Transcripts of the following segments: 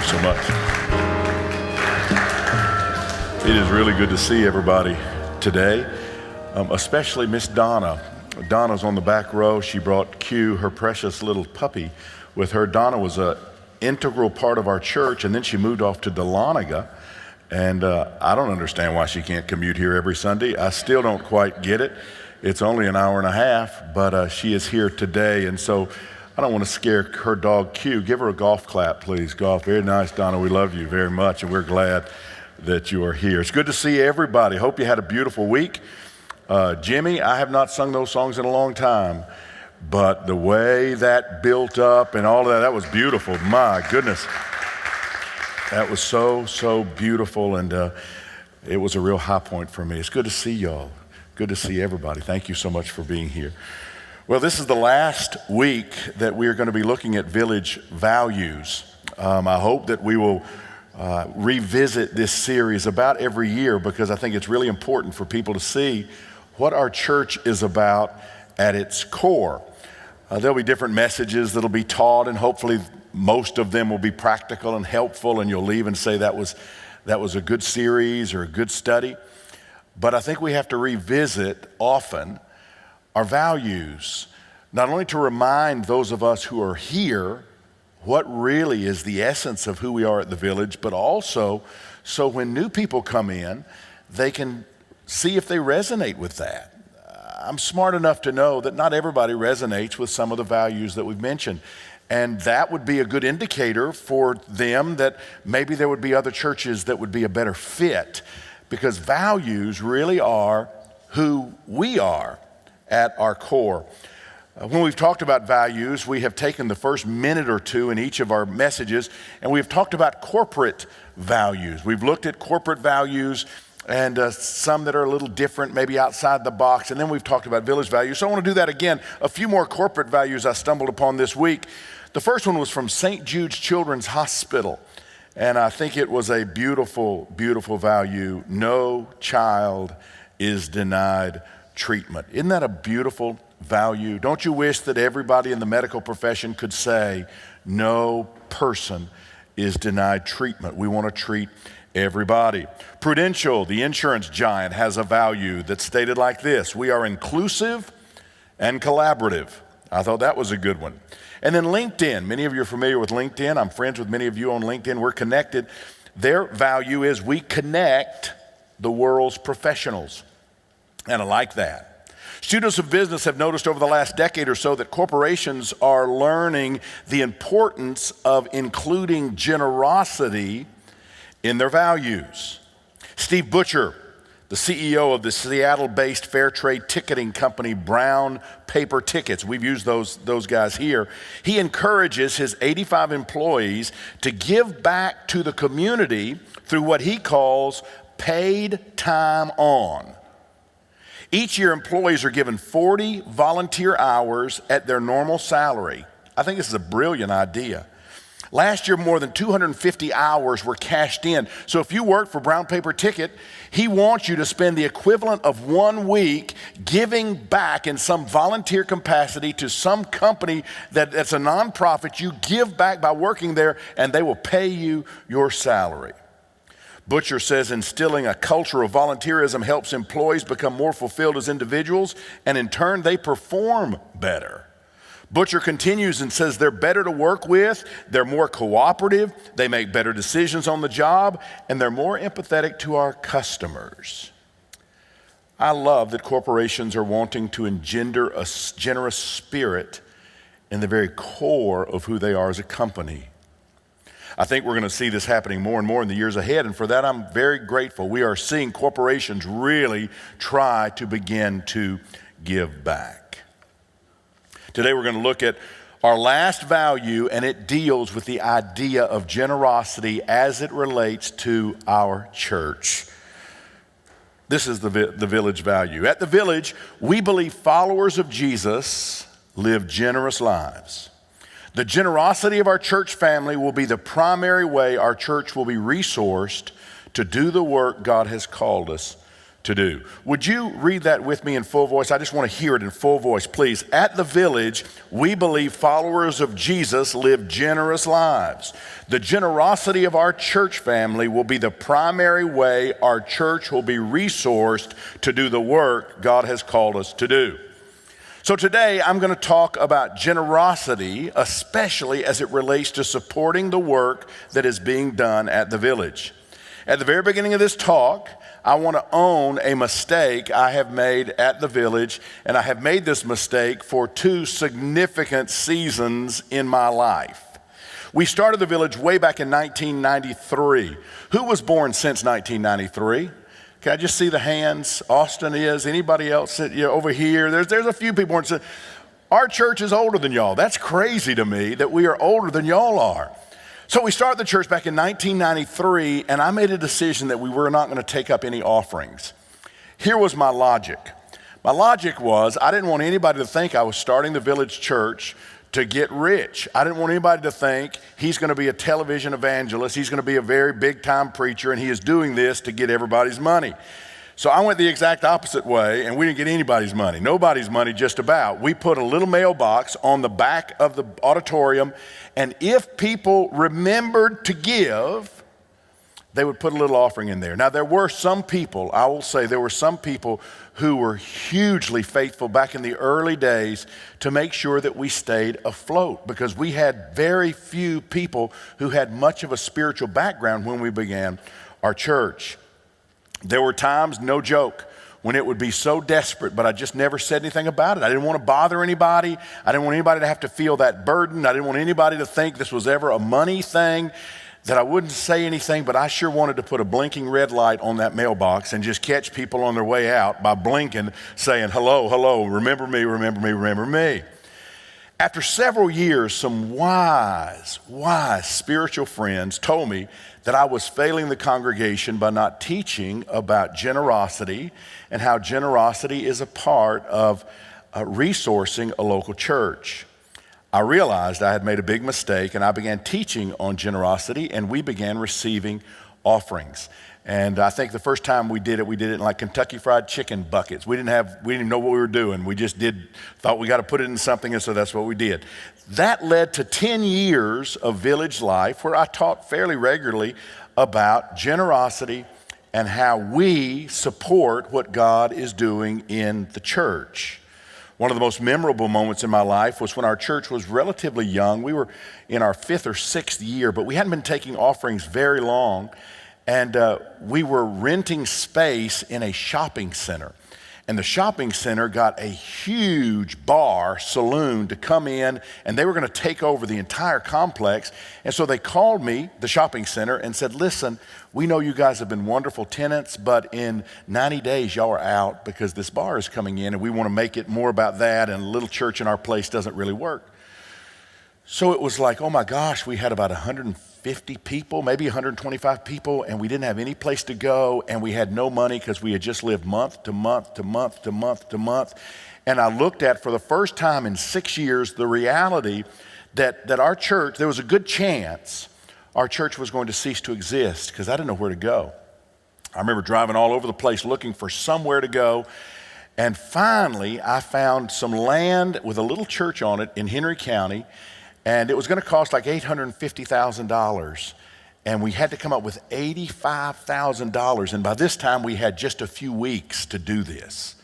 so much. It is really good to see everybody today, especially Miss Donna. Donna's on the back row. She brought Q, her precious little puppy, with her. Donna was an integral part of our church, and then she moved off to Dahlonega. And I don't understand why she can't commute here every Sunday. I still don't quite get it. It's only an hour and a half, but she is here today. And so I don't want to scare her dog Q. Give her a golf clap, please. Golf. Very nice, Donna. We love you very much, and we're glad that you are here. It's good to see everybody. Hope you had a beautiful week. Jimmy, I have not sung those songs in a long time, but the way that built up and all of that was beautiful. My goodness. That was so beautiful, and it was a real high point for me. It's good to see y'all. Good to see everybody. Thank you so much for being here. Well, this is the last week that we are going to be looking at village values. I hope that we will revisit this series about every year, because I think it's really important for people to see what our church is about at its core. There'll be different messages that'll be taught, and hopefully most of them will be practical and helpful, and you'll leave and say that was a good series or a good study. But I think we have to revisit often our values, not only to remind those of us who are here what really is the essence of who we are at the Village, but also so when new people come in, they can see if they resonate with that. I'm smart enough to know that not everybody resonates with some of the values that we've mentioned. And that would be a good indicator for them that maybe there would be other churches that would be a better fit, because values really are who we are at our core. When we've talked about values, we have taken the first minute or two in each of our messages, and we've talked about corporate values. We've looked at corporate values and some that are a little different, maybe outside the box, and then we've talked about village values. So I want to do that again. A few more corporate values I stumbled upon this week. The first one was from St. Jude's Children's Hospital, and I think it was a beautiful, beautiful value. No child is denied treatment. Isn't that a beautiful value? Don't you wish that everybody in the medical profession could say, no person is denied treatment? We want to treat everybody. Prudential, the insurance giant, has a value that's stated like this: we are inclusive and collaborative. I thought that was a good one. And then LinkedIn, many of you are familiar with LinkedIn. I'm friends with many of you on LinkedIn. We're connected. Their value is we connect the world's professionals. And I like that. Students of business have noticed over the last decade or so that corporations are learning the importance of including generosity in their values. Steve Butcher, the CEO of the Seattle-based fair trade ticketing company Brown Paper Tickets, we've used those guys here, he encourages his 85 employees to give back to the community through what he calls paid time on. Each year, employees are given 40 volunteer hours at their normal salary. I think this is a brilliant idea. Last year, more than 250 hours were cashed in. So if you work for Brown Paper Ticket, he wants you to spend the equivalent of 1 week giving back in some volunteer capacity to some company that's a nonprofit. You give back by working there, and they will pay you your salary. Butcher says instilling a culture of volunteerism helps employees become more fulfilled as individuals, and in turn, they perform better. Butcher continues and says they're better to work with, they're more cooperative, they make better decisions on the job, and they're more empathetic to our customers. I love that corporations are wanting to engender a generous spirit in the very core of who they are as a company. I think we're going to see this happening more and more in the years ahead, and for that I'm very grateful. We are seeing corporations really try to begin to give back. Today we're going to look at our last value, and it deals with the idea of generosity as it relates to our church. This is the Village value. At the Village, we believe followers of Jesus live generous lives. The generosity of our church family will be the primary way our church will be resourced to do the work God has called us to do. Would you read that with me in full voice? I just want to hear it in full voice, please. At the Village, we believe followers of Jesus live generous lives. The generosity of our church family will be the primary way our church will be resourced to do the work God has called us to do. So today I'm going to talk about generosity, especially as it relates to supporting the work that is being done at the Village. At the very beginning of this talk, I want to own a mistake I have made at the Village, and I have made this mistake for 2 significant seasons in my life. We started the Village way back in 1993. Who was born since 1993? Can I just see the hands? Austin is. Anybody else over here? There's a few people. Our church is older than y'all. That's crazy to me that we are older than y'all are. So we started the church back in 1993, and I made a decision that we were not going to take up any offerings. Here was my logic. My logic was I didn't want anybody to think I was starting the Village Church to get rich. I didn't want anybody to think he's going to be a television evangelist, he's going to be a very big time preacher, and he is doing this to get everybody's money. So I went the exact opposite way, and we didn't get anybody's money, nobody's money just about. We put a little mailbox on the back of the auditorium, and if people remembered to give, they would put a little offering in there. Now, there were some people, I will say, there were some people who were hugely faithful back in the early days to make sure that we stayed afloat, because we had very few people who had much of a spiritual background when we began our church. There were times, no joke, when it would be so desperate, but I just never said anything about it. I didn't want to bother anybody. I didn't want anybody to have to feel that burden. I didn't want anybody to think this was ever a money thing, that I wouldn't say anything, but I sure wanted to put a blinking red light on that mailbox and just catch people on their way out by blinking, saying, hello, hello, remember me, remember me, remember me. After several years, some wise spiritual friends told me that I was failing the congregation by not teaching about generosity and how generosity is a part of resourcing a local church. I realized I had made a big mistake, and I began teaching on generosity, and we began receiving offerings. And I think the first time we did it in like Kentucky Fried Chicken buckets. We didn't even know what we were doing. We just thought we got to put it in something, and so that's what we did. That led to 10 years of Village life where I taught fairly regularly about generosity and how we support what God is doing in the church. One of the most memorable moments in my life was when our church was relatively young. We were in our 5th or 6th year, but we hadn't been taking offerings very long. And we were renting space in a shopping center. And the shopping center got a huge bar saloon to come in, and they were going to take over the entire complex. And so they called me, the shopping center, and said, listen, we know you guys have been wonderful tenants, but in 90 days, y'all are out because this bar is coming in, and we want to make it more about that, and a little church in our place doesn't really work. So it was like, oh my gosh, we had about 150 people, maybe 125 people, and we didn't have any place to go, and we had no money because we had just lived month to month to month to month to month. And I looked at, for the first time in 6 years, the reality that our church, there was a good chance our church was going to cease to exist because I didn't know where to go. I remember driving all over the place looking for somewhere to go. And finally, I found some land with a little church on it in Henry County, and it was going to cost like $850,000. And we had to come up with $85,000. And by this time, we had just a few weeks to do this.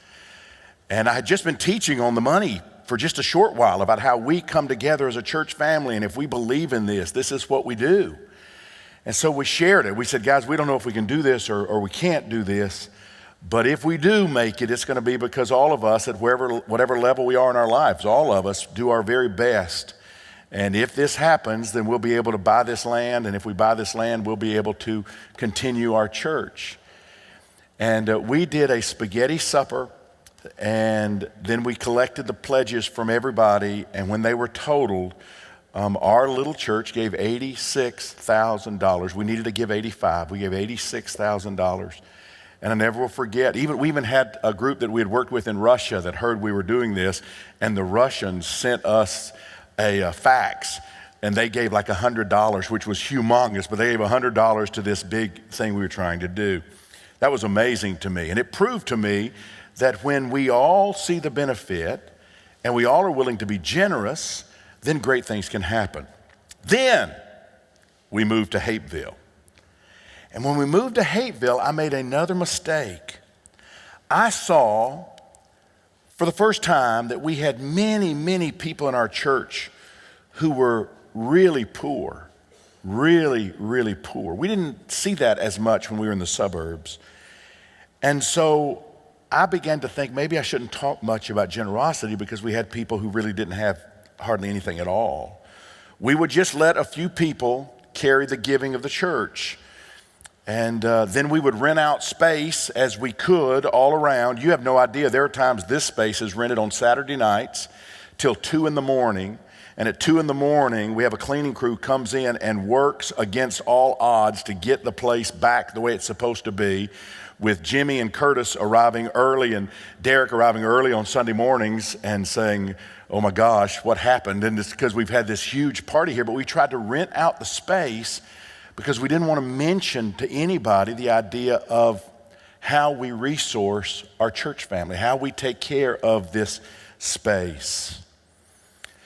And I had just been teaching on the money for just a short while about how we come together as a church family. And if we believe in this is what we do. And so we shared it. We said, guys, we don't know if we can do this or we can't do this. But if we do make it, it's going to be because all of us at whatever level we are in our lives, all of us do our very best. And if this happens, then we'll be able to buy this land. And if we buy this land, we'll be able to continue our church. And we did a spaghetti supper. And then we collected the pledges from everybody. And when they were totaled, our little church gave $86,000. We needed to give $85,000. We gave $86,000. And I never will forget, we even had a group that we had worked with in Russia that heard we were doing this. And the Russians sent us a fax, and they gave like $100, which was humongous, but they gave $100 to this big thing we were trying to do. That was amazing to me. And it proved to me that when we all see the benefit and we all are willing to be generous, then great things can happen. Then we moved to Hapeville. And when we moved to Hapeville, I made another mistake. I saw for the first time that we had many, many people in our church who were really poor, really, really poor. We didn't see that as much when we were in the suburbs. And so I began to think maybe I shouldn't talk much about generosity because we had people who really didn't have hardly anything at all. We would just let a few people carry the giving of the church. And then we would rent out space as we could all around. You have no idea. There are times this space is rented on Saturday nights till 2 in the morning. And at 2 in the morning, we have a cleaning crew comes in and works against all odds to get the place back the way it's supposed to be, with Jimmy and Curtis arriving early and Derek arriving early on Sunday mornings and saying, oh my gosh, what happened? And it's because we've had this huge party here, but we tried to rent out the space because we didn't want to mention to anybody the idea of how we resource our church family, how we take care of this space.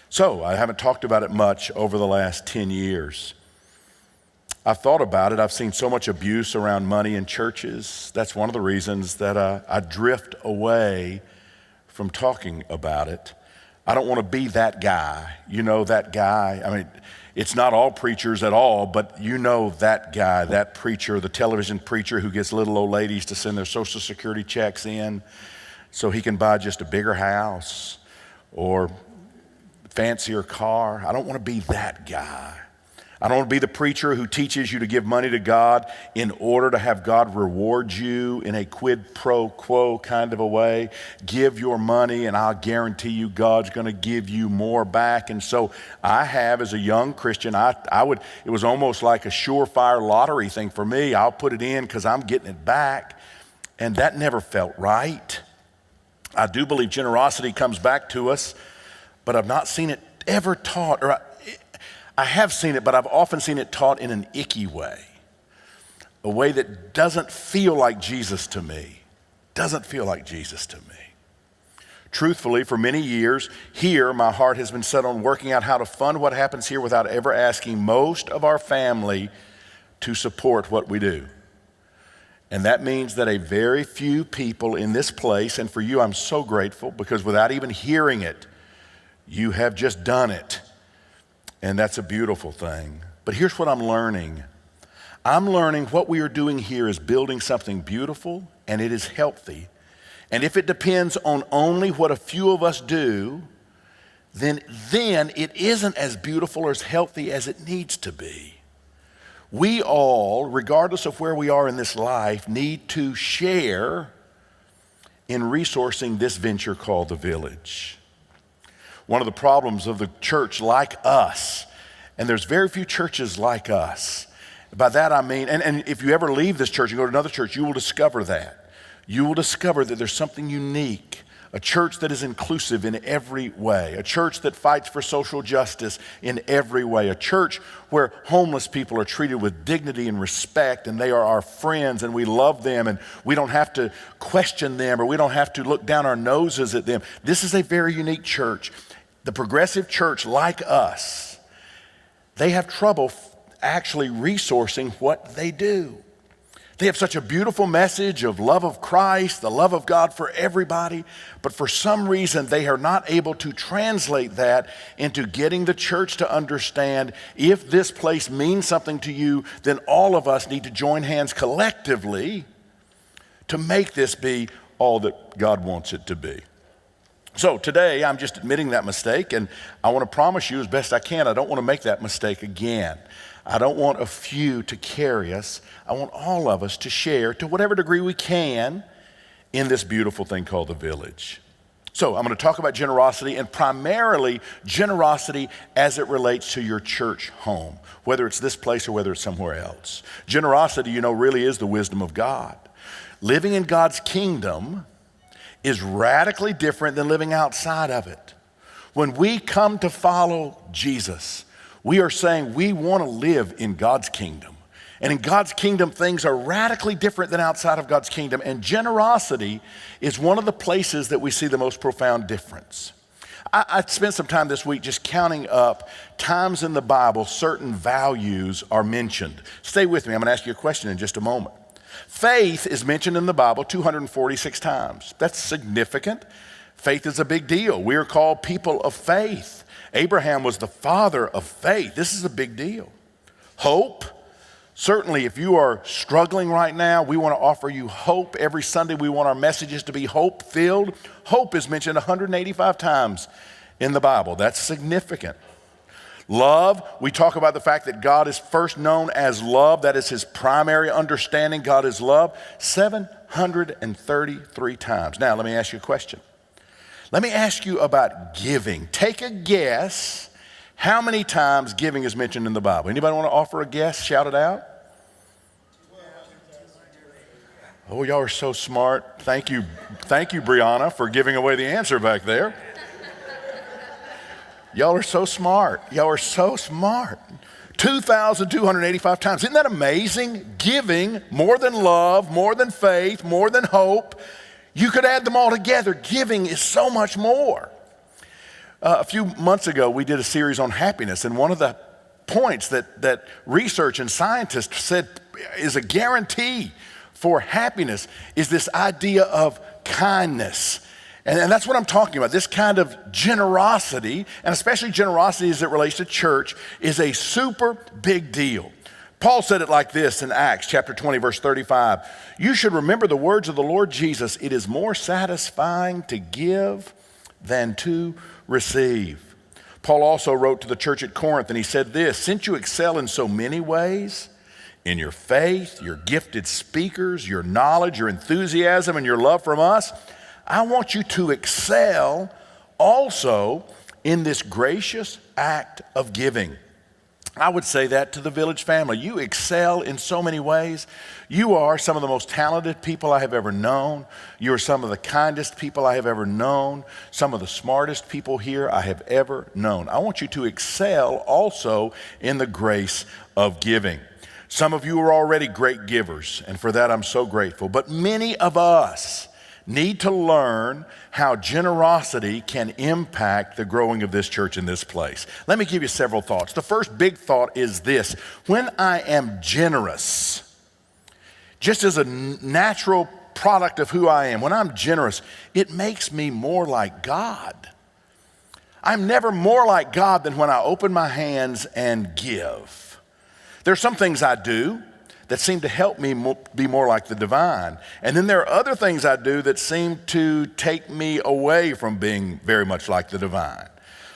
So I haven't talked about it much over the last 10 years. I've thought about it. I've seen so much abuse around money in churches. That's one of the reasons that I drift away from talking about it. I don't want to be that guy. You know that guy. I mean, it's not all preachers at all, but you know that guy, that preacher, the television preacher who gets little old ladies to send their Social Security checks in so he can buy just a bigger house or fancier car. I don't want to be that guy. I don't want to be the preacher who teaches you to give money to God in order to have God reward you in a quid pro quo kind of a way. Give your money and I'll guarantee you God's going to give you more back. And so I have, as a young Christian, it was almost like a surefire lottery thing for me. I'll put it in because I'm getting it back. And that never felt right. I do believe generosity comes back to us, but I've not seen it ever taught, or I have seen it, but I've often seen it taught in an icky way, a way that doesn't feel like Jesus to me, doesn't feel like Jesus to me. Truthfully, for many years, here, my heart has been set on working out how to fund what happens here without ever asking most of our family to support what we do. And that means that a very few people in this place, and for you, I'm so grateful because without even hearing it, you have just done it. And that's a beautiful thing. But here's what I'm learning. I'm learning what we are doing here is building something beautiful and it is healthy. And if it depends on only what a few of us do, then it isn't as beautiful or as healthy as it needs to be. We all, regardless of where we are in this life, need to share in resourcing this venture called the Village. One of the problems of the church like us, and there's very few churches like us. By that I mean, and if you ever leave this church and go to another church, you will discover that. You will discover that there's something unique, a church that is inclusive in every way, a church that fights for social justice in every way, a church where homeless people are treated with dignity and respect, and they are our friends, and we love them, and we don't have to question them, or we don't have to look down our noses at them. This is a very unique church. The progressive church, like us, they have trouble actually resourcing what they do. They have such a beautiful message of love of Christ, the love of God for everybody, but for some reason they are not able to translate that into getting the church to understand if this place means something to you, then all of us need to join hands collectively to make this be all that God wants it to be. So today, I'm just admitting that mistake, and I want to promise you as best I can, I don't want to make that mistake again. I don't want a few to carry us. I want all of us to share to whatever degree we can in this beautiful thing called the Village. So I'm going to talk about generosity, and primarily generosity as it relates to your church home, whether it's this place or whether it's somewhere else. Generosity, really is the wisdom of God. Living in God's kingdom is radically different than living outside of it. When we come to follow Jesus, we are saying we want to live in God's kingdom. And in God's kingdom, things are radically different than outside of God's kingdom. And generosity is one of the places that we see the most profound difference. I spent some time this week just counting up times in the Bible certain values are mentioned. Stay with me. I'm going to ask you a question in just a moment. Faith is mentioned in the Bible 246 times. That's significant. Faith is a big deal. We are called people of faith. Abraham was the father of faith. This is a big deal. Hope. Certainly, if you are struggling right now, we want to offer you hope. Every Sunday, we want our messages to be hope-filled. Hope is mentioned 185 times in the Bible. That's significant. Love, we talk about the fact that God is first known as love. That is his primary understanding. God is love 733 times. Now, let me ask you a question. Let me ask you about giving. Take a guess. How many times giving is mentioned in the Bible? Anybody want to offer a guess? Shout it out. Oh, y'all are so smart. Thank you, Brianna, for giving away the answer back there. Y'all are so smart. 2,285 times. Isn't that amazing? Giving, more than love, more than faith, more than hope. You could add them all together. Giving is so much more. A few months ago, we did a series on happiness, and one of the points that research and scientists said is a guarantee for happiness is this idea of kindness. And that's what I'm talking about. This kind of generosity, and especially generosity as it relates to church, is a super big deal. Paul said it like this in Acts chapter 20, verse 35. You should remember the words of the Lord Jesus. It is more satisfying to give than to receive. Paul also wrote to the church at Corinth, and he said this, since you excel in so many ways, in your faith, your gifted speakers, your knowledge, your enthusiasm, and your love from us, I want you to excel also in this gracious act of giving. I would say that to the Village family. You excel in so many ways. You are some of the most talented people I have ever known. You are some of the kindest people I have ever known. Some of the smartest people here I have ever known. I want you to excel also in the grace of giving. Some of you are already great givers, and for that I'm so grateful. But many of us need to learn how generosity can impact the growing of this church in this place. Let me give you several thoughts. The first big thought is this. When I am generous, just as a natural product of who I am, when I'm generous, it makes me more like God. I'm never more like God than when I open my hands and give. There's some things I do that seem to help me be more like the divine. And then there are other things I do that seem to take me away from being very much like the divine.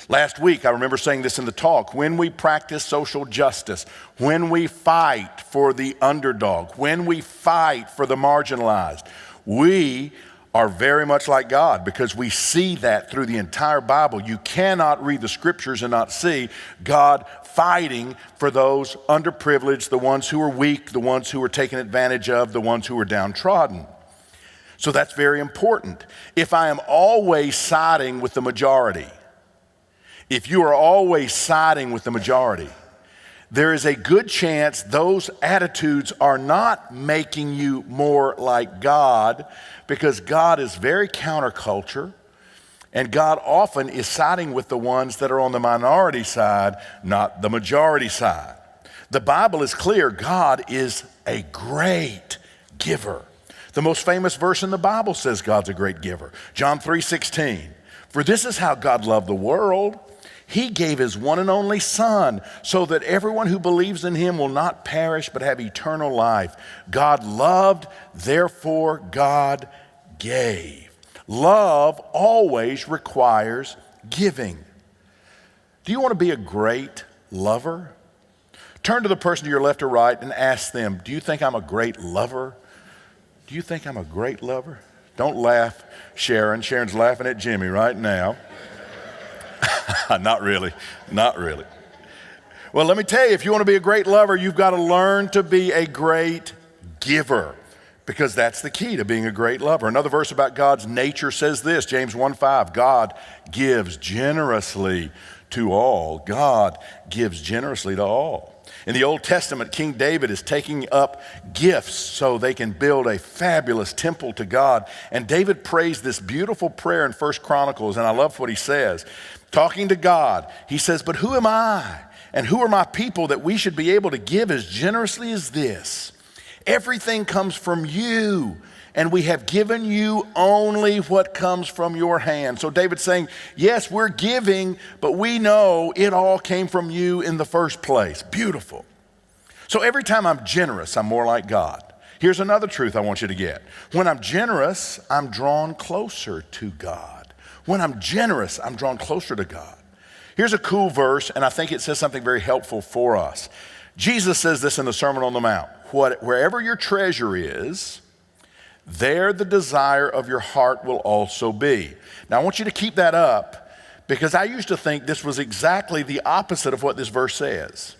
Last week, I remember saying this in the talk, when we practice social justice, when we fight for the underdog, when we fight for the marginalized, we are very much like God because we see that through the entire Bible. You cannot read the scriptures and not see God fighting for those underprivileged, the ones who are weak, the ones who are taken advantage of, the ones who are downtrodden. So that's very important. If I am always siding with the majority, if you are always siding with the majority, there is a good chance those attitudes are not making you more like God, because God is very counterculture. And God often is siding with the ones that are on the minority side, not the majority side. The Bible is clear. God is a great giver. The most famous verse in the Bible says God's a great giver. John 3:16. For this is how God loved the world. He gave his one and only Son so that everyone who believes in him will not perish but have eternal life. God loved, therefore God gave. Love always requires giving. Do you want to be a great lover? Turn to the person to your left or right and ask them, do you think I'm a great lover? Do you think I'm a great lover? Don't laugh, Sharon. Sharon's laughing at Jimmy right now. Not really. Well, let me tell you, if you want to be a great lover, you've got to learn to be a great giver, because that's the key to being a great lover. Another verse about God's nature says this, James 1:5, God gives generously to all. God gives generously to all. In the Old Testament, King David is taking up gifts so they can build a fabulous temple to God. And David prays this beautiful prayer in 1 Chronicles, and I love what he says. Talking to God, he says, "But who am I and who are my people that we should be able to give as generously as this? Everything comes from you, and we have given you only what comes from your hand." So David's saying, yes, we're giving, but we know it all came from you in the first place. Beautiful. So every time I'm generous, I'm more like God. Here's another truth I want you to get. When I'm generous, I'm drawn closer to God. When I'm generous, I'm drawn closer to God. Here's a cool verse, and I think it says something very helpful for us. Jesus says this in the Sermon on the Mount. Wherever your treasure is, there the desire of your heart will also be. Now I want you to keep that up, because I used to think this was exactly the opposite of what this verse says.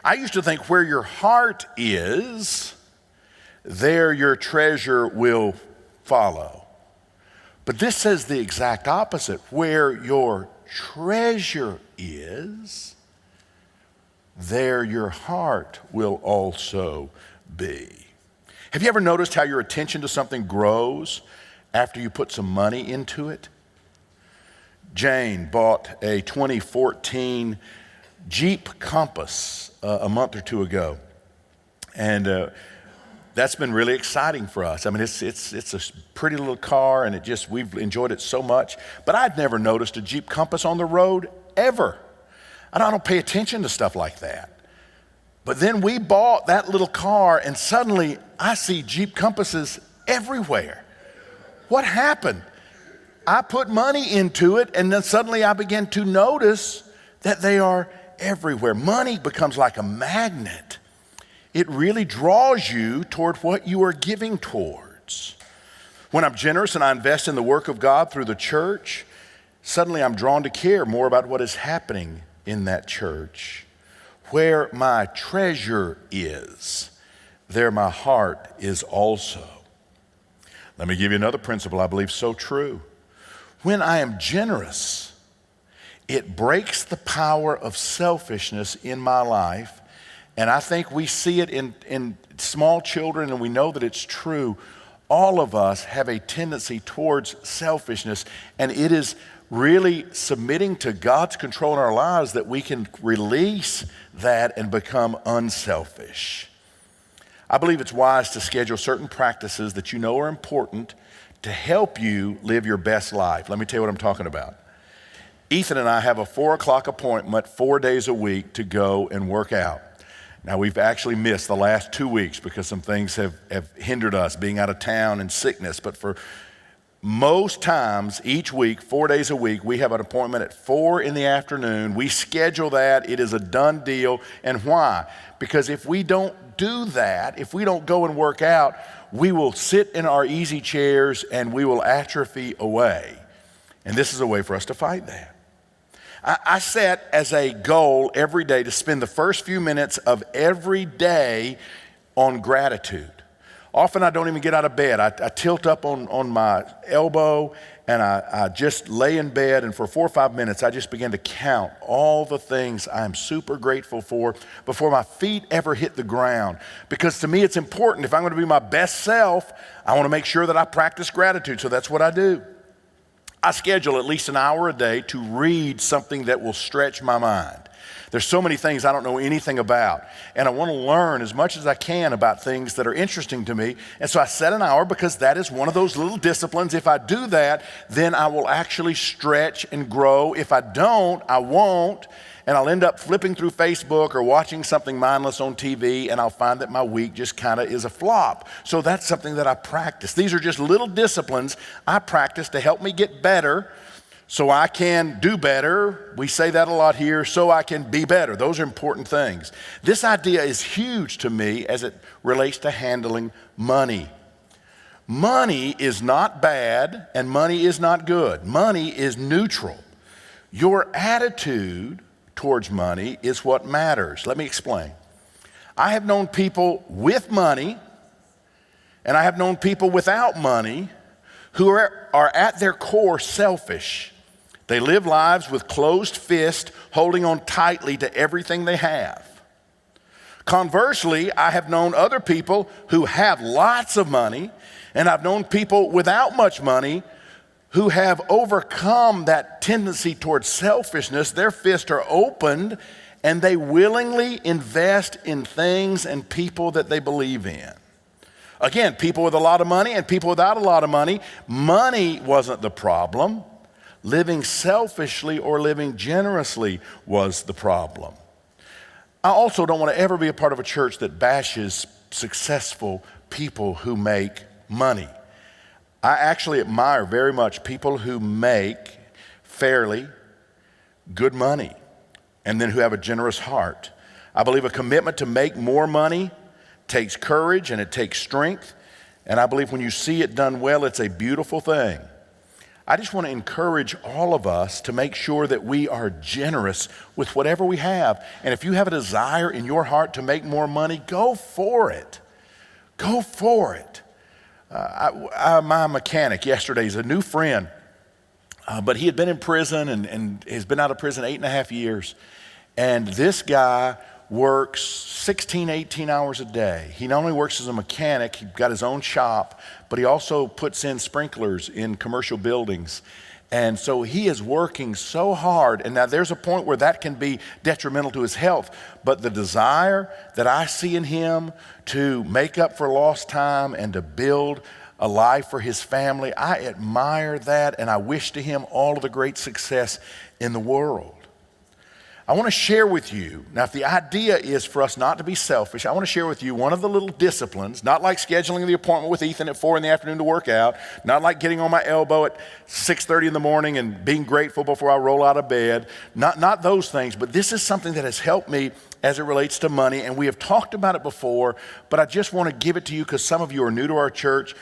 I used to think where your heart is, there your treasure will follow. But this says the exact opposite. Where your treasure is, there your heart will also be. Have you ever noticed how your attention to something grows after you put some money into it? Jane bought a 2014 Jeep Compass a month or two ago. And that's been really exciting for us. I mean, it's a pretty little car, and we've enjoyed it so much. But I'd never noticed a Jeep Compass on the road ever. I don't pay attention to stuff like that. But then we bought that little car, and suddenly I see Jeep Compasses everywhere. What happened? I put money into it, and then suddenly I began to notice that they are everywhere. Money becomes like a magnet. It really draws you toward what you are giving towards. When I'm generous and I invest in the work of God through the church, suddenly I'm drawn to care more about what is happening in that church. Where my treasure is, there my heart is also. Let me give you another principle I believe so true. When I am generous, it breaks the power of selfishness in my life. And I think we see it in small children, and we know that it's true. All of us have a tendency towards selfishness, and it is really submitting to God's control in our lives that we can release that and become unselfish. I believe it's wise to schedule certain practices that you know are important to help you live your best life. Let me tell you what I'm talking about. Ethan and I have a 4 o'clock appointment 4 days a week to go and work out. Now, we've actually missed the last 2 weeks because some things have hindered us, being out of town and sickness. But for most times, each week, 4 days a week, we have an appointment at 4 in the afternoon. We schedule that. It is a done deal. And why? Because if we don't do that, if we don't go and work out, we will sit in our easy chairs and we will atrophy away. And this is a way for us to fight that. I set as a goal every day to spend the first few minutes of every day on gratitude. Often I don't even get out of bed. I tilt up on my elbow and I just lay in bed, and for 4 or 5 minutes I just begin to count all the things I'm super grateful for before my feet ever hit the ground. Because to me it's important. If I'm going to be my best self, I want to make sure that I practice gratitude. So that's what I do. I schedule at least an hour a day to read something that will stretch my mind. There's so many things I don't know anything about, and I want to learn as much as I can about things that are interesting to me. And so I set an hour because that is one of those little disciplines. If I do that, then I will actually stretch and grow. If I don't, I won't. And I'll end up flipping through Facebook or watching something mindless on TV, and I'll find that my week just kind of is a flop. So that's something that I practice. These are just little disciplines I practice to help me get better so I can do better. We say that a lot here, so I can be better. Those are important things. This idea is huge to me as it relates to handling money. Money is not bad, and money is not good. Money is neutral. Your attitude towards money is what matters. Let me explain. I have known people with money, and I have known people without money who are at their core selfish. They live lives with closed fists, holding on tightly to everything they have. Conversely, I have known other people who have lots of money, and I've known people without much money who have overcome that tendency towards selfishness. Their fists are opened, and they willingly invest in things and people that they believe in. Again, people with a lot of money and people without a lot of money. Money wasn't the problem. Living selfishly or living generously was the problem. I also don't want to ever be a part of a church that bashes successful people who make money. I actually admire very much people who make fairly good money and then who have a generous heart. I believe a commitment to make more money takes courage and it takes strength. And I believe when you see it done well, it's a beautiful thing. I just want to encourage all of us to make sure that we are generous with whatever we have. And if you have a desire in your heart to make more money, go for it. Go for it. My mechanic yesterday is a new friend, but he had been in prison and has been out of prison 8.5 years. And this guy works 16, 18 hours a day. He not only works as a mechanic, he's got his own shop, but he also puts in sprinklers in commercial buildings. And so he is working so hard. And now there's a point where that can be detrimental to his health. But the desire that I see in him to make up for lost time and to build a life for his family, I admire that, and I wish to him all of the great success in the world. I want to share with you, now if the idea is for us not to be selfish, I want to share with you one of the little disciplines, not like scheduling the appointment with Ethan at 4 p.m. to work out, not like getting on my elbow at 6:30 in the morning and being grateful before I roll out of bed, not those things, but this is something that has helped me as it relates to money, and we have talked about it before, but I just want to give it to you because some of you are new to our church.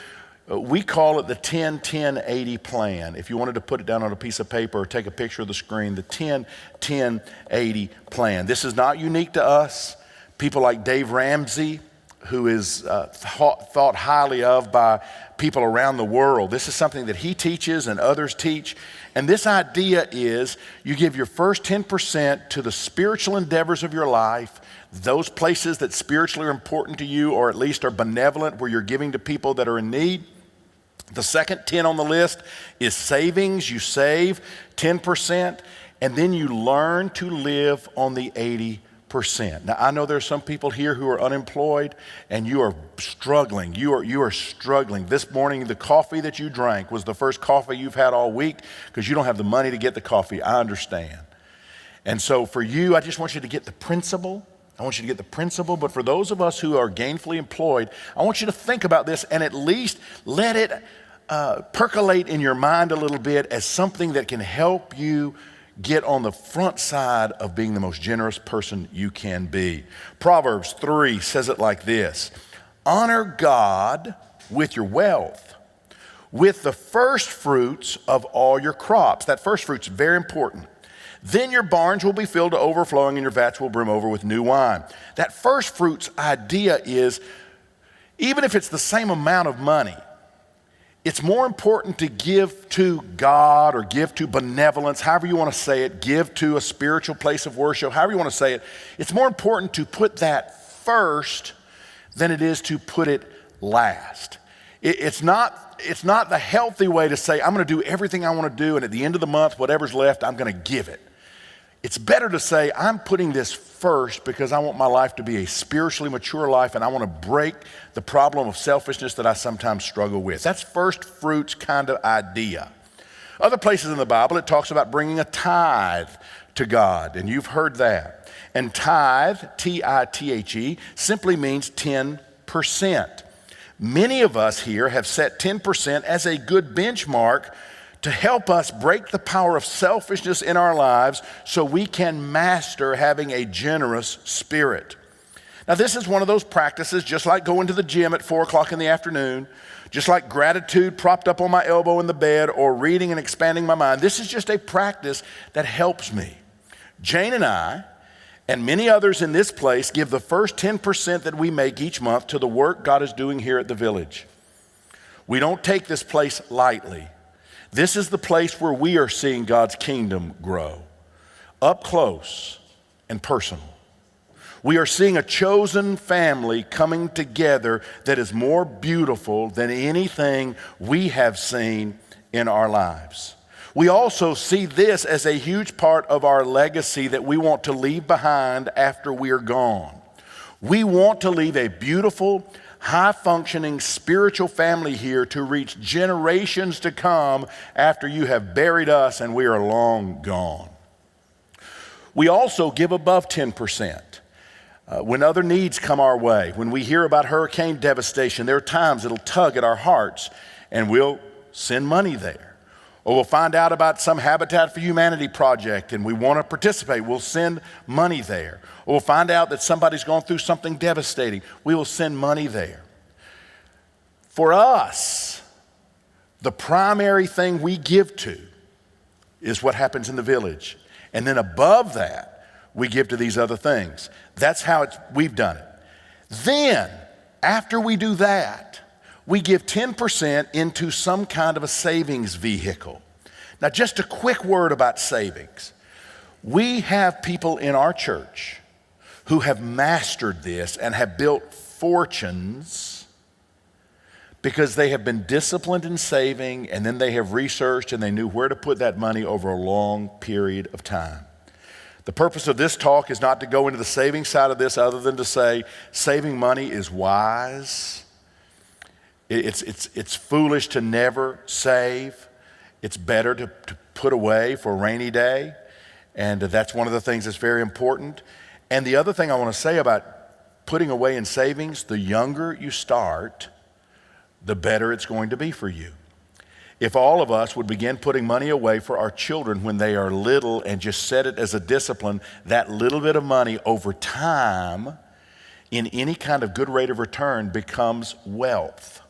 We call it the 10-10-80 plan. If you wanted to put it down on a piece of paper or take a picture of the screen, the 10-10-80 plan. This is not unique to us. People like Dave Ramsey, who is thought highly of by people around the world. This is something that he teaches and others teach. And this idea is you give your first 10% to the spiritual endeavors of your life, those places that spiritually are important to you or at least are benevolent, where you're giving to people that are in need. The second 10 on the list is savings. You save 10%, and then you learn to live on the 80%. Now, I know there's some people here who are unemployed, and you are struggling. You are struggling. This morning, the coffee that you drank was the first coffee you've had all week because you don't have the money to get the coffee. I understand. And so for you, I just want you to get the principle. I want you to get the principle, but for those of us who are gainfully employed, I want you to think about this and at least let it percolate in your mind a little bit as something that can help you get on the front side of being the most generous person you can be. Proverbs 3 says it like this: honor God with your wealth, with the first fruits of all your crops. That first fruit's very important. Then your barns will be filled to overflowing and your vats will brim over with new wine. That first fruits idea is, even if it's the same amount of money, it's more important to give to God or give to benevolence, however you want to say it, give to a spiritual place of worship, however you want to say it. It's more important to put that first than it is to put it last. It's not the healthy way to say, I'm going to do everything I want to do, and at the end of the month, whatever's left, I'm going to give it. It's better to say, I'm putting this first because I want my life to be a spiritually mature life, and I want to break the problem of selfishness that I sometimes struggle with. That's first fruits kind of idea. Other places in the Bible, it talks about bringing a tithe to God, and you've heard that. And tithe, T-I-T-H-E, simply means 10%. Many of us here have set 10% as a good benchmark to help us break the power of selfishness in our lives so we can master having a generous spirit. Now, this is one of those practices, just like going to the gym at 4 o'clock in the afternoon, just like gratitude propped up on my elbow in the bed or reading and expanding my mind. This is just a practice that helps me. Jane and I and many others in this place give the first 10% that we make each month to the work God is doing here at the Village. We don't take this place lightly. This is the place where we are seeing God's kingdom grow, up close and personal. We are seeing a chosen family coming together that is more beautiful than anything we have seen in our lives. We also see this as a huge part of our legacy that we want to leave behind after we are gone. We want to leave a beautiful, high-functioning spiritual family here to reach generations to come after you have buried us and we are long gone. We also give above 10%. When other needs come our way, when we hear about hurricane devastation, there are times it'll tug at our hearts and we'll send money there. Or we'll find out about some Habitat for Humanity project and we want to participate, we'll send money there. Or we'll find out that somebody's gone through something devastating, we will send money there. For us, the primary thing we give to is what happens in the village. And then above that, we give to these other things. That's how we've done it. Then, after we do that, we give 10% into some kind of a savings vehicle. Now, just a quick word about savings. We have people in our church who have mastered this and have built fortunes because they have been disciplined in saving, and then they have researched and they knew where to put that money over a long period of time. The purpose of this talk is not to go into the saving side of this other than to say saving money is wise. It's foolish to never save. It's better to put away for a rainy day. And that's one of the things that's very important. And the other thing I want to say about putting away in savings, the younger you start, the better it's going to be for you. If all of us would begin putting money away for our children when they are little and just set it as a discipline, that little bit of money over time in any kind of good rate of return becomes wealth.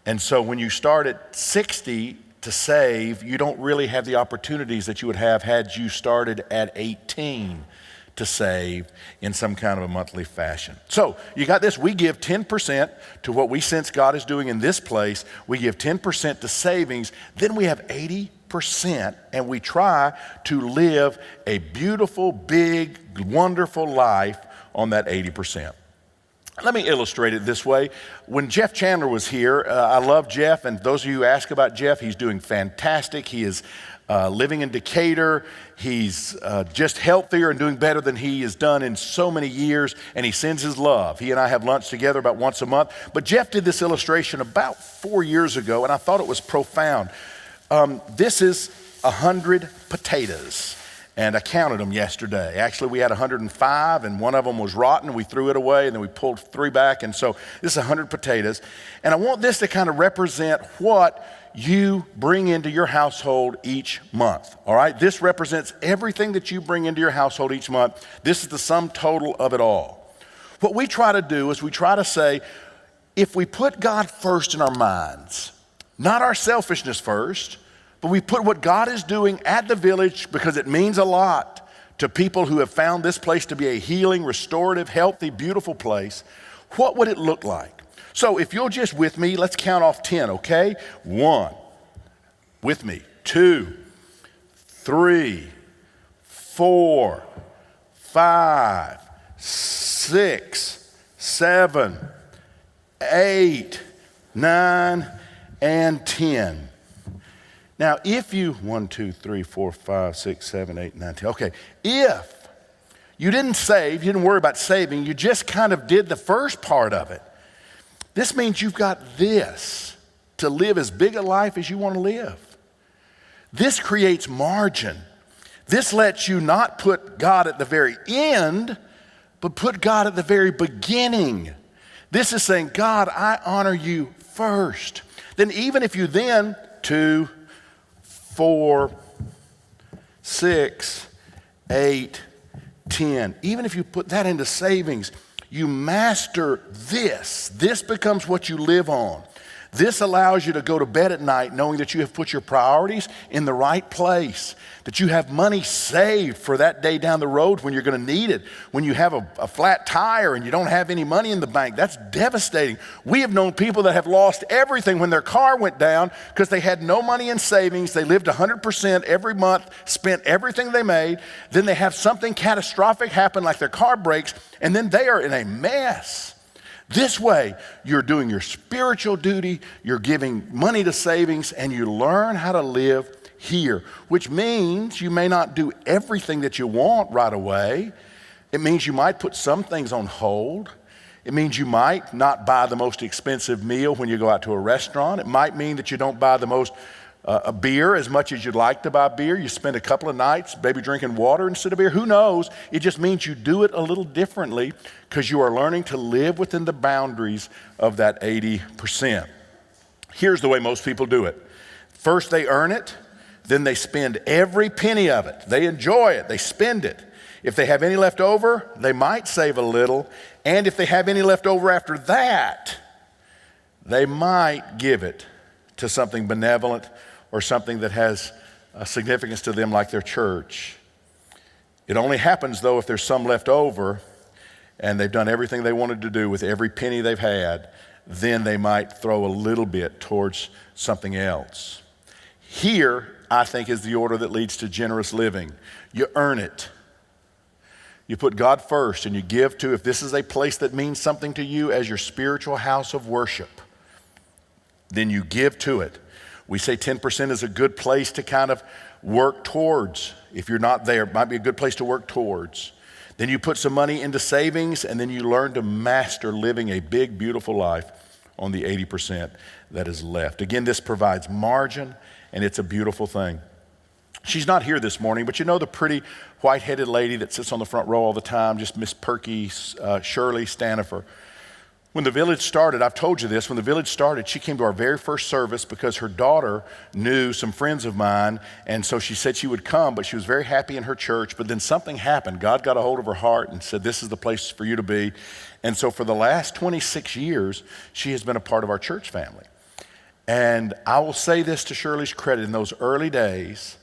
And so when you start at 60 to save, you don't really have the opportunities that you would have had you started at 18 to save in some kind of a monthly fashion. So you got this, we give 10% to what we sense God is doing in this place. We give 10% to savings, then we have 80%, and we try to live a beautiful, big, wonderful life on that 80%. Let me illustrate it this way. When Jeff Chandler was here, I love Jeff, and those of you who ask about Jeff, he's doing fantastic. He is living in Decatur. He's just healthier and doing better than he has done in so many years, and he sends his love. He and I have lunch together about once a month. But Jeff did this illustration about 4 years ago, and I thought it was profound. This is 100 potatoes, and I counted them yesterday. Actually, we had 105, and one of them was rotten. We threw it away, and then we pulled 3 back, and so this is 100 potatoes. And I want this to kind of represent what you bring into your household each month, all right? This represents everything that you bring into your household each month. This is the sum total of it all. What we try to do is we try to say, if we put God first in our minds, not our selfishness first, but we put what God is doing at the village because it means a lot to people who have found this place to be a healing, restorative, healthy, beautiful place, what would it look like? So if you'll just with me, let's count off 10, okay? 1, with me, 2, 3, 4, 5, 6, 7, 8, 9, and 10. Now, if you, 1, 2, 3, 4, 5, 6, 7, 8, 9, 10. Okay, if you didn't save, you didn't worry about saving, you just kind of did the first part of it, this means you've got this to live as big a life as you want to live. This creates margin. This lets you not put God at the very end, but put God at the very beginning. This is saying, God, I honor you first. Then even if you then, 2, 4, 6, 8, 10, even if you put that into savings, you master this. This becomes what you live on. This allows you to go to bed at night knowing that you have put your priorities in the right place, that you have money saved for that day down the road when you're going to need it. When you have a flat tire and you don't have any money in the bank, that's devastating. We have known people that have lost everything when their car went down because they had no money in savings. They lived 100% every month, spent everything they made. Then they have something catastrophic happen like their car breaks, and then they are in a mess. This way, you're doing your spiritual duty, you're giving money to savings, and you learn how to live here, which means you may not do everything that you want right away. It means you might put some things on hold. It means you might not buy the most expensive meal when you go out to a restaurant. It might mean that you don't buy the most a beer as much as you'd like to buy beer. You spend a couple of nights maybe drinking water instead of beer. Who knows? It just means you do it a little differently because you are learning to live within the boundaries of that 80%. Here's the way most people do it. First they earn it, then they spend every penny of it. They enjoy it, they spend it. If they have any left over, they might save a little. And if they have any left over after that, they might give it to something benevolent or something that has a significance to them like their church. It only happens though if there's some left over and they've done everything they wanted to do with every penny they've had, then they might throw a little bit towards something else. Here, I think, is the order that leads to generous living. You earn it. You put God first and you give to, if this is a place that means something to you as your spiritual house of worship, then you give to it. We say 10% is a good place to kind of work towards. If you're not there, it might be a good place to work towards. Then you put some money into savings, and then you learn to master living a big, beautiful life on the 80% that is left. Again, this provides margin, and it's a beautiful thing. She's not here this morning, but you know the pretty white-headed lady that sits on the front row all the time, just Miss Perky, Shirley Standefer. When the village started, I've told you this, when the village started, she came to our very first service because her daughter knew some friends of mine, and so she said she would come, but she was very happy in her church, but then something happened. God got a hold of her heart and said, this is the place for you to be. And so for the last 26 years, she has been a part of our church family. And I will say this to Shirley's credit, in those early days,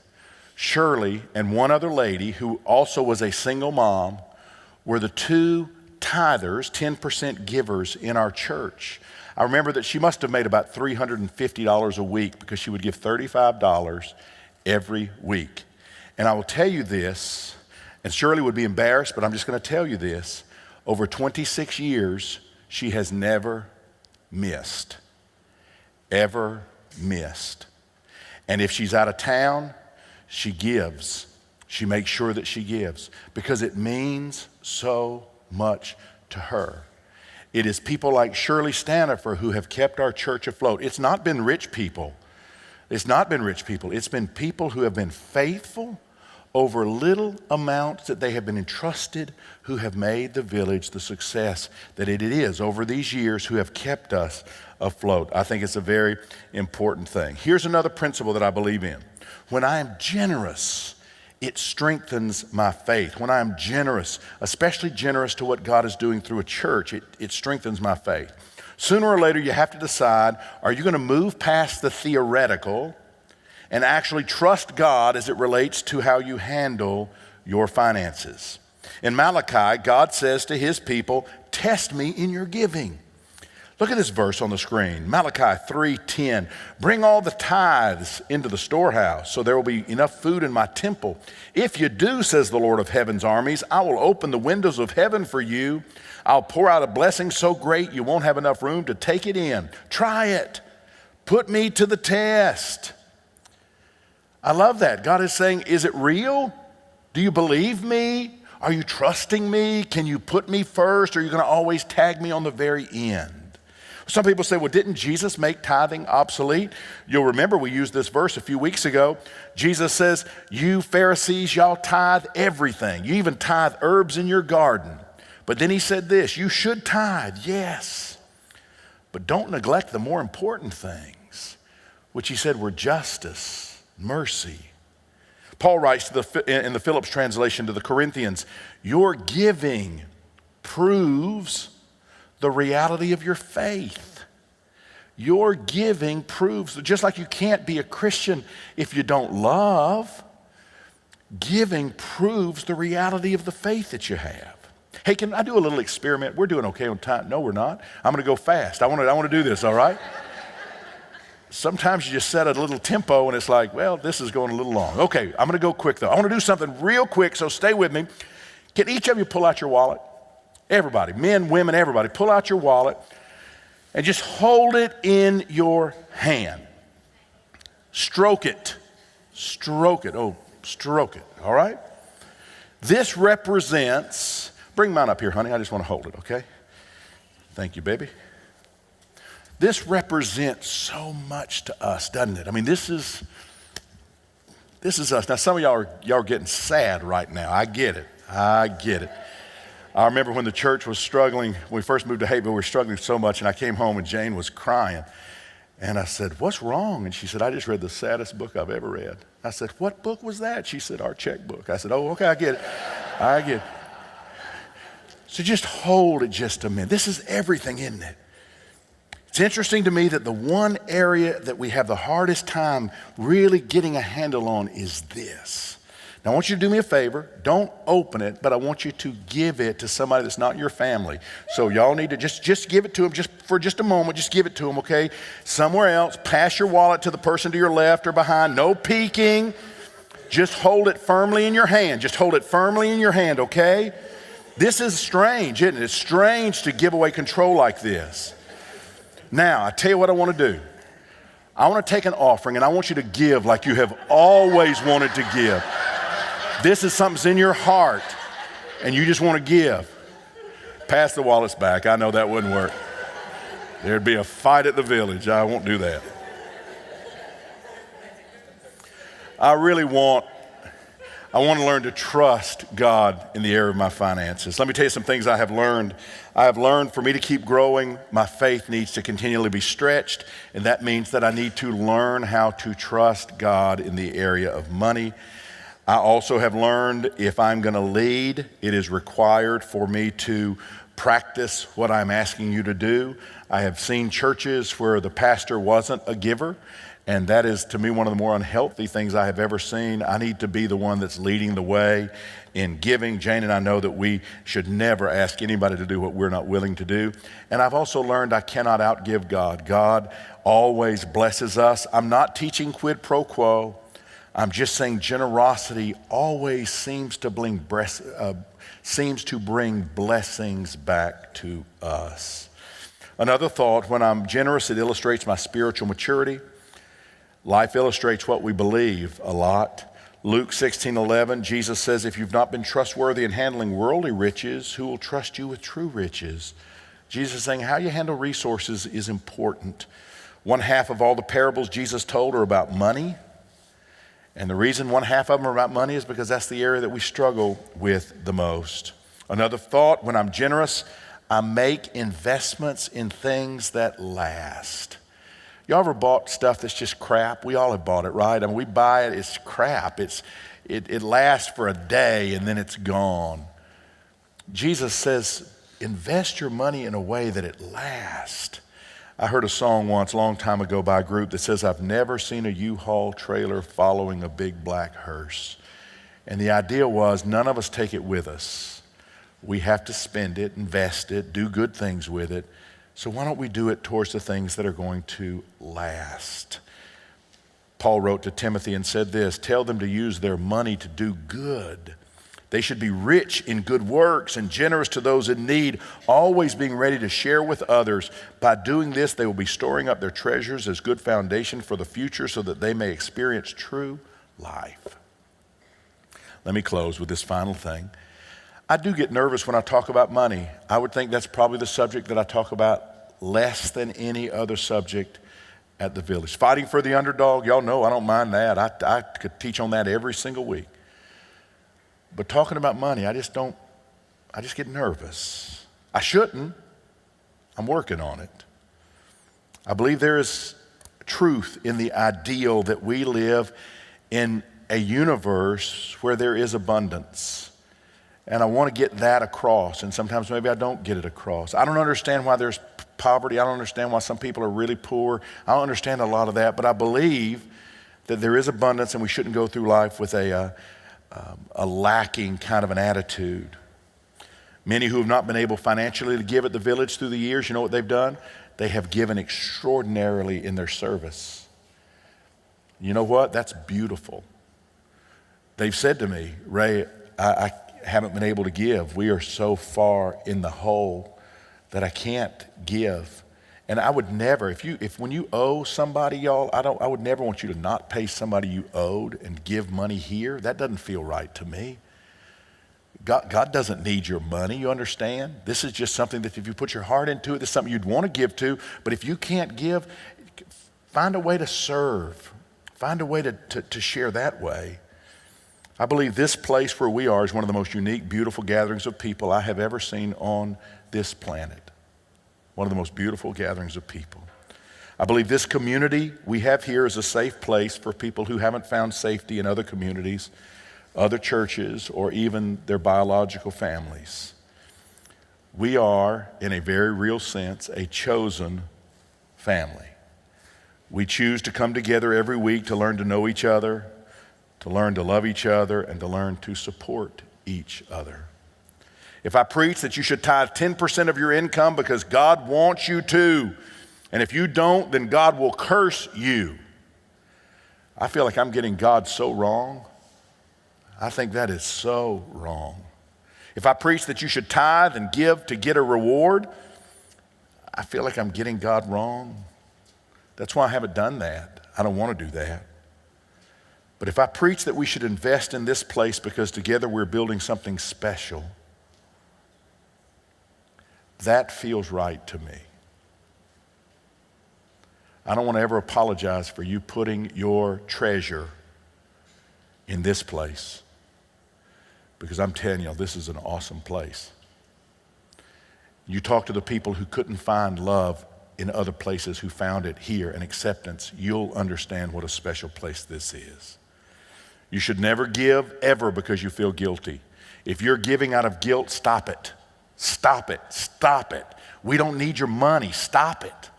Shirley and one other lady who also was a single mom were the two tithers, 10% givers in our church. I remember that she must have made about $350 a week because she would give $35 every week. And I will tell you this, and Shirley would be embarrassed, but I'm just going to tell you this. Over 26 years, she has never missed. Ever missed. And if she's out of town, she gives. She makes sure that she gives because it means so much to her. It is people like Shirley Standefer who have kept our church afloat. It's not been rich people. It's not been rich people. It's been people who have been faithful over little amounts that they have been entrusted, who have made the village the success that it is over these years, who have kept us afloat. I think it's a very important thing. Here's another principle that I believe in. When I am generous, it strengthens my faith. When I am generous, especially generous to what God is doing through a church, it strengthens my faith. Sooner or later, you have to decide, are you going to move past the theoretical and actually trust God as it relates to how you handle your finances? In Malachi, God says to his people, test me in your giving. Look at this verse on the screen, Malachi 3:10. Bring all the tithes into the storehouse, so there will be enough food in my temple. If you do, says the Lord of heaven's armies, I will open the windows of heaven for you. I'll pour out a blessing so great you won't have enough room to take it in. Try it. Put me to the test. I love that. God is saying, is it real? Do you believe me? Are you trusting me? Can you put me first, or are you going to always tag me on the very end? Some people say, well, didn't Jesus make tithing obsolete? You'll remember we used this verse a few weeks ago. Jesus says, you Pharisees, y'all tithe everything. You even tithe herbs in your garden. But then he said this, you should tithe, yes, but don't neglect the more important things, which he said were justice, mercy. Paul writes in the Phillips translation to the Corinthians, your giving proves the reality of your faith. Your giving proves that just like you can't be a Christian if you don't love, giving proves the reality of the faith that you have. Hey, can I do a little experiment? We're doing okay on time. No, we're not. I'm going to go fast. I want to do this, all right? Sometimes you just set a little tempo and it's like, well, this is going a little long. Okay, I'm going to go quick though. I want to do something real quick, so stay with me. Can each of you pull out your wallet? Everybody, men, women, everybody, pull out your wallet and just hold it in your hand. Stroke it. Stroke it. Oh, stroke it. All right? This represents, bring mine up here, honey. I just want to hold it, okay? Thank you, baby. This represents so much to us, doesn't it? I mean, this is us. Now, some of y'all are getting sad right now. I get it. I remember when the church was struggling, when we first moved to Hayville, we were struggling so much, and I came home and Jane was crying. And I said, what's wrong? And she said, I just read the saddest book I've ever read. I said, what book was that? She said, our checkbook. I said, oh, okay, I get it. So just hold it just a minute. This is everything, isn't it? It's interesting to me that the one area that we have the hardest time really getting a handle on is this. Now, I want you to do me a favor. Don't open it, but I want you to give it to somebody that's not your family. So y'all need to just give it to them just for just a moment. Just give it to them, okay? Somewhere else. Pass your wallet to the person to your left or behind. No peeking. Just hold it firmly in your hand. Just hold it firmly in your hand, okay? This is strange, isn't it? It's strange to give away control like this. Now, I tell you what I want to do. I want to take an offering, and I want you to give like you have always wanted to give. This is something that's in your heart, and you just want to give. Pass the wallets back. I know that wouldn't work. There'd be a fight at the village. I won't do that. I want to learn to trust God in the area of my finances. Let me tell you some things I have learned. I have learned for me to keep growing, my faith needs to continually be stretched, and that means that I need to learn how to trust God in the area of money. I also have learned if I'm going to lead, it is required for me to practice what I'm asking you to do. I have seen churches where the pastor wasn't a giver, and that is, to me, one of the more unhealthy things I have ever seen. I need to be the one that's leading the way in giving. Jane and I know that we should never ask anybody to do what we're not willing to do. And I've also learned I cannot outgive God. God always blesses us. I'm not teaching quid pro quo. I'm just saying generosity always seems to bring blessings back to us. Another thought, when I'm generous, it illustrates my spiritual maturity. Life illustrates what we believe a lot. Luke 16:11, Jesus says, if you've not been trustworthy in handling worldly riches, who will trust you with true riches? Jesus is saying how you handle resources is important. One half of all the parables Jesus told are about money. And the reason one half of them are about money is because that's the area that we struggle with the most. Another thought, when I'm generous, I make investments in things that last. Y'all ever bought stuff that's just crap? We all have bought it, right? I mean, we buy it, it's crap. It lasts for a day and then it's gone. Jesus says, invest your money in a way that it lasts. I heard a song once, a long time ago, by a group that says, I've never seen a U-Haul trailer following a big black hearse. And the idea was none of us take it with us. We have to spend it, invest it, do good things with it. So why don't we do it towards the things that are going to last? Paul wrote to Timothy and said this, tell them to use their money to do good. They should be rich in good works and generous to those in need, always being ready to share with others. By doing this, they will be storing up their treasures as good foundation for the future so that they may experience true life. Let me close with this final thing. I do get nervous when I talk about money. I would think that's probably the subject that I talk about less than any other subject at the village. Fighting for the underdog, y'all know I don't mind that. I could teach on that every single week. But talking about money, I just get nervous. I shouldn't. I'm working on it. I believe there is truth in the ideal that we live in a universe where there is abundance. And I want to get that across, and sometimes maybe I don't get it across. I don't understand why there's poverty. I don't understand why some people are really poor. I don't understand a lot of that, but I believe that there is abundance, and we shouldn't go through life with a lacking kind of an attitude. Many who have not been able financially to give at the village through the years, you know what they've done? They have given extraordinarily in their service. You know what? That's beautiful. They've said to me, Ray, I haven't been able to give. We are so far in the hole that I can't give. And I would never, when you owe somebody, y'all, I would never want you to not pay somebody you owed and give money here. That doesn't feel right to me. God doesn't need your money, you understand? This is just something that if you put your heart into it, this is something you'd want to give to. But if you can't give, find a way to serve. Find a way to share that way. I believe this place where we are is one of the most unique, beautiful gatherings of people I have ever seen on this planet. One of the most beautiful gatherings of people. I believe this community we have here is a safe place for people who haven't found safety in other communities, other churches, or even their biological families. We are, in a very real sense, a chosen family. We choose to come together every week to learn to know each other, to learn to love each other, and to learn to support each other. If I preach that you should tithe 10% of your income because God wants you to, and if you don't, then God will curse you, I feel like I'm getting God so wrong. I think that is so wrong. If I preach that you should tithe and give to get a reward, I feel like I'm getting God wrong. That's why I haven't done that. I don't want to do that. But if I preach that we should invest in this place because together we're building something special, that feels right to me. I don't want to ever apologize for you putting your treasure in this place, because I'm telling you, this is an awesome place. You talk to the people who couldn't find love in other places who found it here and acceptance, you'll understand what a special place this is. You should never give ever because you feel guilty. If you're giving out of guilt, stop it. Stop it. Stop it. We don't need your money. Stop it.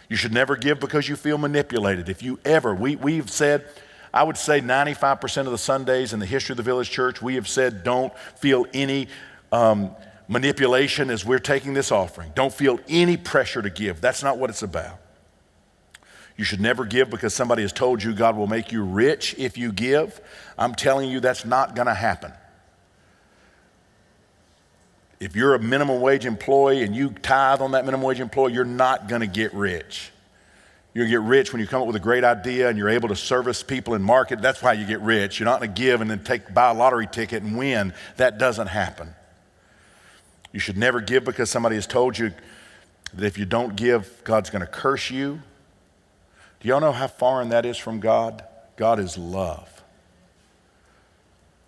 You should never give because you feel manipulated. If you ever, we've said, I would say 95% of the Sundays in the history of the Village Church, we have said don't feel any manipulation as we're taking this offering. Don't feel any pressure to give. That's not what it's about. You should never give because somebody has told you God will make you rich if you give. I'm telling you that's not going to happen. If you're a minimum wage employee and you tithe on that minimum wage employee, you're not going to get rich. You'll get rich when you come up with a great idea and you're able to service people and market. That's why you get rich. You're not going to give and then buy a lottery ticket and win. That doesn't happen. You should never give because somebody has told you that if you don't give, God's going to curse you. Do y'all know how foreign that is from God? God is love.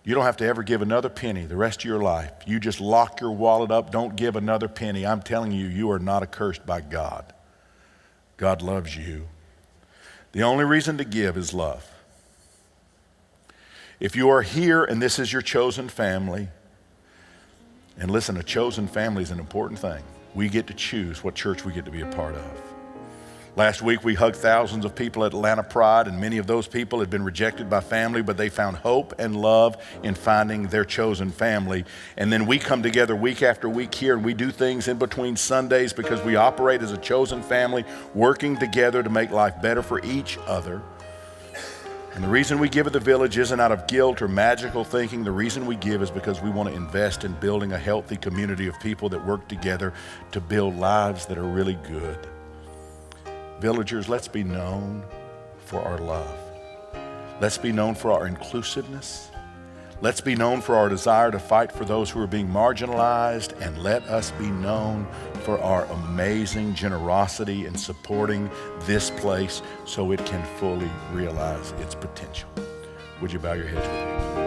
You don't have to ever give another penny the rest of your life. You just lock your wallet up, don't give another penny. I'm telling you, you are not accursed by God. God loves you. The only reason to give is love. If you are here and this is your chosen family, and listen, a chosen family is an important thing. We get to choose what church we get to be a part of. Last week, we hugged thousands of people at Atlanta Pride, and many of those people had been rejected by family, but they found hope and love in finding their chosen family. And then we come together week after week here, and we do things in between Sundays because we operate as a chosen family, working together to make life better for each other. And the reason we give at the Village isn't out of guilt or magical thinking. The reason we give is because we want to invest in building a healthy community of people that work together to build lives that are really good. Villagers, let's be known for our love. Let's be known for our inclusiveness. Let's be known for our desire to fight for those who are being marginalized, and let us be known for our amazing generosity in supporting this place so it can fully realize its potential. Would you bow your heads with me?